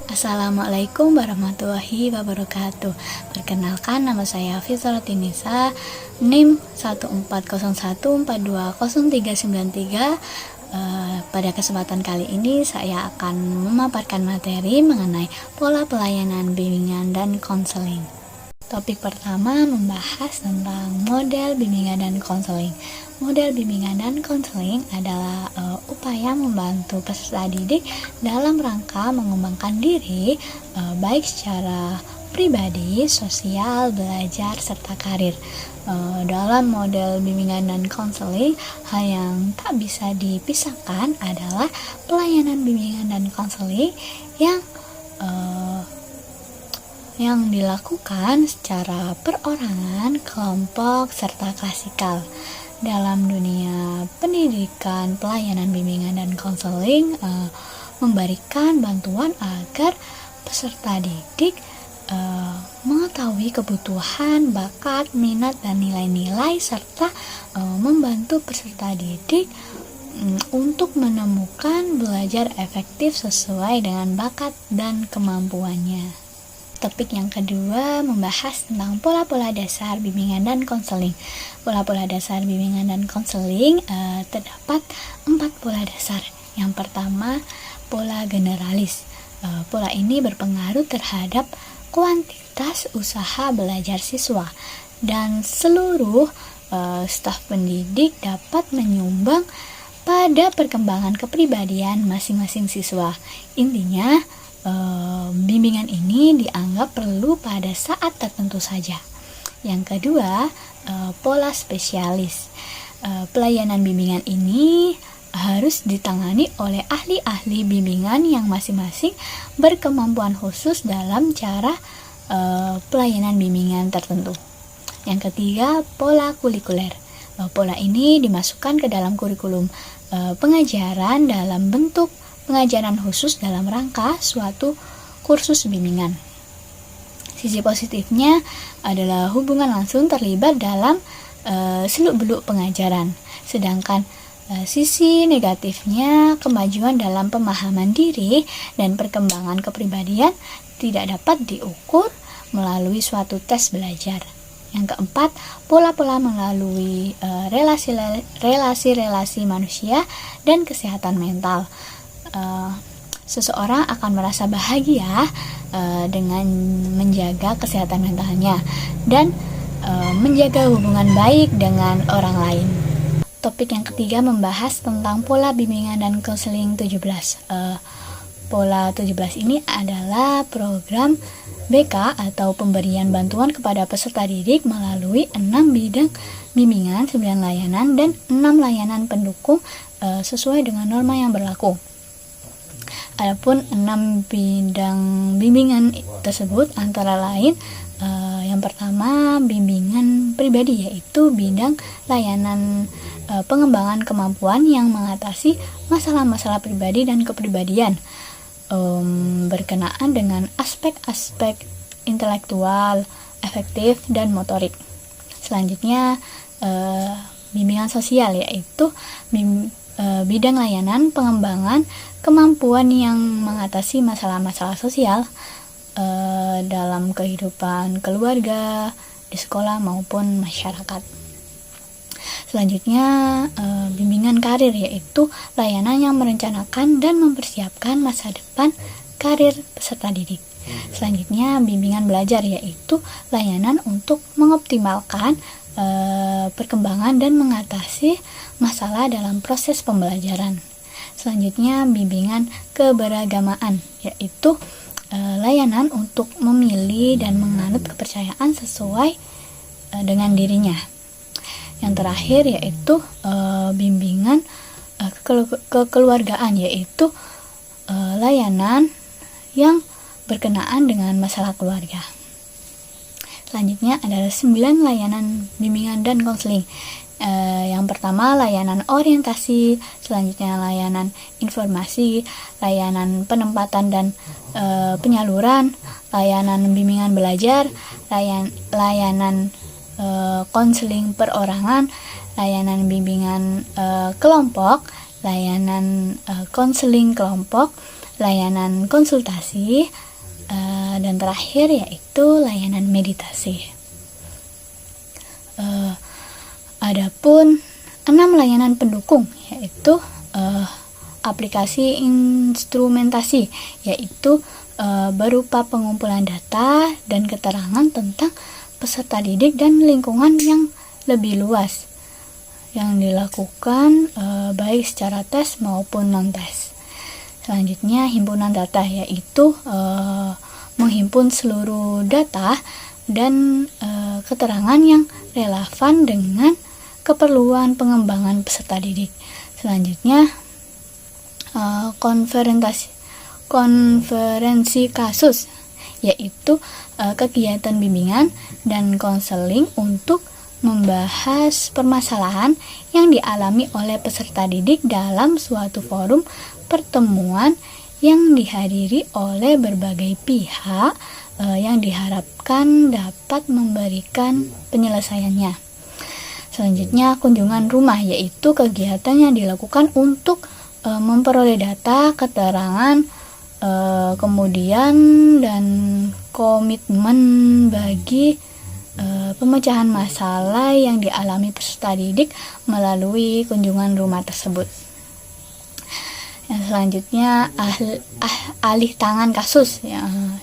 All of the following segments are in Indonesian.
Assalamualaikum warahmatullahi wabarakatuh. Perkenalkan, nama saya Fitrotinisa, NIM 1401420393. Pada kesempatan kali ini saya akan memaparkan materi mengenai pola pelayanan bimbingan dan konseling. Topik pertama membahas tentang model bimbingan dan konseling. Model bimbingan dan konseling adalah upaya membantu peserta didik dalam rangka mengembangkan diri, baik secara pribadi, sosial, belajar, serta karir. Dalam model bimbingan dan konseling, hal yang tak bisa dipisahkan adalah pelayanan bimbingan dan konseling yang dilakukan secara perorangan, kelompok, serta klasikal. Dalam dunia pendidikan, pelayanan bimbingan dan konseling memberikan bantuan agar peserta didik mengetahui kebutuhan, bakat, minat, dan nilai-nilai, serta membantu peserta didik untuk menemukan belajar efektif sesuai dengan bakat dan kemampuannya. Topik yang kedua membahas tentang pola-pola dasar bimbingan dan konseling. Pola-pola dasar bimbingan dan konseling terdapat 4 pola dasar. Yang pertama, pola generalis. Pola ini berpengaruh terhadap kuantitas usaha belajar siswa, dan seluruh staf pendidik dapat menyumbang pada perkembangan kepribadian masing-masing siswa. Intinya, bimbingan ini dianggap perlu pada saat tertentu saja. Yang kedua, pola spesialis. Pelayanan bimbingan ini harus ditangani oleh ahli-ahli bimbingan yang masing-masing berkemampuan khusus dalam cara pelayanan bimbingan tertentu. Yang ketiga, pola kulikuler. Pola ini dimasukkan ke dalam kurikulum pengajaran dalam bentuk pengajaran khusus dalam rangka suatu kursus bimbingan. Sisi positifnya adalah hubungan langsung terlibat dalam seluk-beluk pengajaran. Sedangkan sisi negatifnya, kemajuan dalam pemahaman diri dan perkembangan kepribadian tidak dapat diukur melalui suatu tes belajar. Yang keempat, pola-pola melalui relasi-relasi manusia dan kesehatan mental. Seseorang akan merasa bahagia dengan menjaga kesehatan mentalnya dan menjaga hubungan baik dengan orang lain. Topik yang ketiga membahas tentang pola bimbingan dan konseling 17. Pola 17 ini adalah program BK atau pemberian bantuan kepada peserta didik melalui 6 bidang bimbingan, 9 layanan, dan 6 layanan pendukung sesuai dengan norma yang berlaku. Adapun 6 bidang bimbingan tersebut antara lain yang pertama, bimbingan pribadi, yaitu bidang layanan pengembangan kemampuan yang mengatasi masalah-masalah pribadi dan kepribadian berkenaan dengan aspek-aspek intelektual, afektif, dan motorik. Selanjutnya, bimbingan sosial, yaitu bidang layanan pengembangan kemampuan yang mengatasi masalah-masalah sosial dalam kehidupan keluarga, di sekolah maupun masyarakat. Selanjutnya, bimbingan karir, yaitu layanan yang merencanakan dan mempersiapkan masa depan karir peserta didik. Selanjutnya, bimbingan belajar, yaitu layanan untuk mengoptimalkan perkembangan dan mengatasi masalah dalam proses pembelajaran. Selanjutnya, bimbingan keberagamaan, yaitu layanan untuk memilih dan menganut kepercayaan sesuai dengan dirinya. Yang terakhir yaitu bimbingan kekeluargaan, yaitu layanan yang berkenaan dengan masalah keluarga. Selanjutnya adalah 9 layanan bimbingan dan konseling. Yang pertama, layanan orientasi, selanjutnya layanan informasi, layanan penempatan dan penyaluran, layanan bimbingan belajar, layanan konseling perorangan, layanan bimbingan kelompok, layanan konseling kelompok, layanan konsultasi, dan terakhir yaitu layanan meditasi. Adapun 6 layanan pendukung yaitu aplikasi instrumentasi, yaitu berupa pengumpulan data dan keterangan tentang peserta didik dan lingkungan yang lebih luas yang dilakukan baik secara tes maupun non-tes. Selanjutnya himpunan data, yaitu menghimpun seluruh data dan keterangan yang relevan dengan keperluan pengembangan peserta didik. Selanjutnya konferensi kasus, yaitu kegiatan bimbingan dan konseling untuk membahas permasalahan yang dialami oleh peserta didik dalam suatu forum pertemuan yang dihadiri oleh berbagai pihak yang diharapkan dapat memberikan penyelesaiannya. Selanjutnya kunjungan rumah, yaitu kegiatan yang dilakukan untuk memperoleh data, keterangan, kemudian dan komitmen bagi pemecahan masalah yang dialami peserta didik melalui kunjungan rumah tersebut. Yang selanjutnya alih tangan kasus,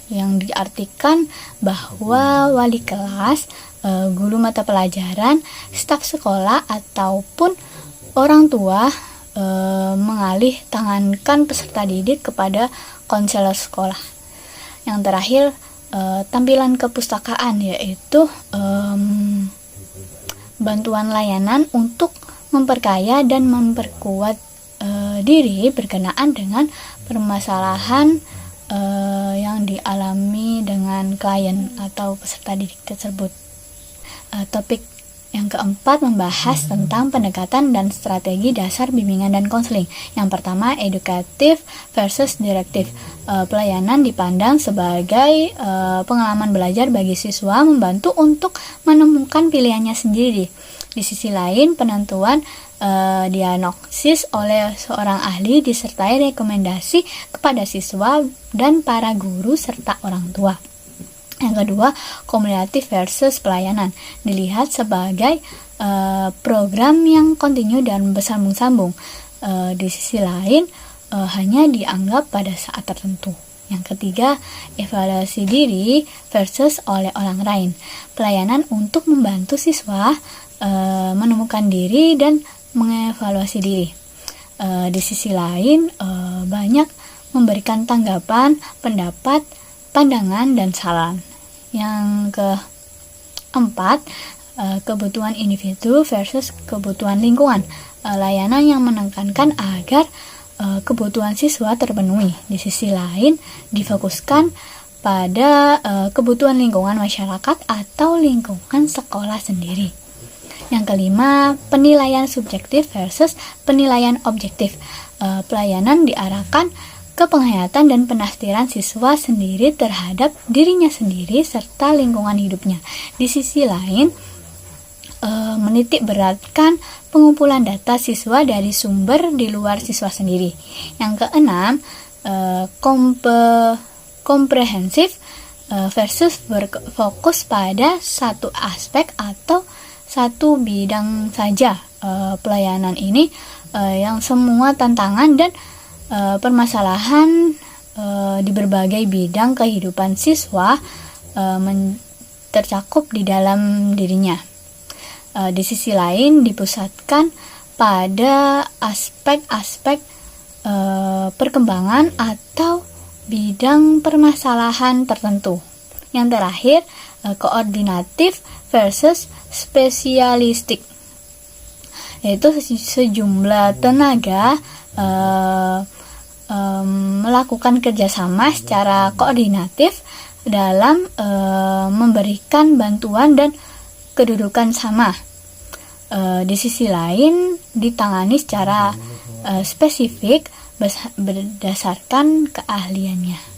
yang diartikan bahwa wali kelas, guru mata pelajaran, staf sekolah ataupun orang tua mengalih tangankan peserta didik kepada konselor sekolah. Yang terakhir tampilan kepustakaan, yaitu bantuan layanan untuk memperkaya dan memperkuat diri berkenaan dengan permasalahan yang dialami dengan klien atau peserta didik tersebut. Topik yang keempat membahas tentang pendekatan dan strategi dasar bimbingan dan konseling. Yang pertama, edukatif versus direktif. Pelayanan dipandang sebagai pengalaman belajar bagi siswa, membantu untuk menemukan pilihannya sendiri. Di sisi lain, penentuan diagnosis oleh seorang ahli disertai rekomendasi kepada siswa dan para guru serta orang tua. Yang kedua, kumulatif versus pelayanan dilihat sebagai program yang kontinu dan bersambung-sambung. Di sisi lain, hanya dianggap pada saat tertentu. Yang ketiga, evaluasi diri versus oleh orang lain. Pelayanan untuk membantu siswa menemukan diri dan mengevaluasi diri. Di sisi lain, banyak memberikan tanggapan, pendapat, pandangan, dan saran. Yang keempat, kebutuhan individu versus kebutuhan lingkungan. Layanan yang menekankan agar kebutuhan siswa terpenuhi. Di sisi lain, difokuskan pada kebutuhan lingkungan masyarakat atau lingkungan sekolah sendiri. Yang kelima, penilaian subjektif versus penilaian objektif. Pelayanan diarahkan ke penghayatan dan penafsiran siswa sendiri terhadap dirinya sendiri serta lingkungan hidupnya. Di sisi lain, menitik beratkan pengumpulan data siswa dari sumber di luar siswa sendiri. Yang keenam, komprehensif versus berfokus pada satu aspek atau satu bidang saja. Pelayanan ini yang semua tantangan dan permasalahan di berbagai bidang kehidupan siswa tercakup di dalam dirinya. Di sisi lain, dipusatkan pada aspek-aspek perkembangan atau bidang permasalahan tertentu. Yang terakhir, koordinatif versus spesialistik, yaitu sejumlah tenaga melakukan kerjasama secara koordinatif dalam memberikan bantuan dan kedudukan sama. Di sisi lain, ditangani secara spesifik berdasarkan keahliannya.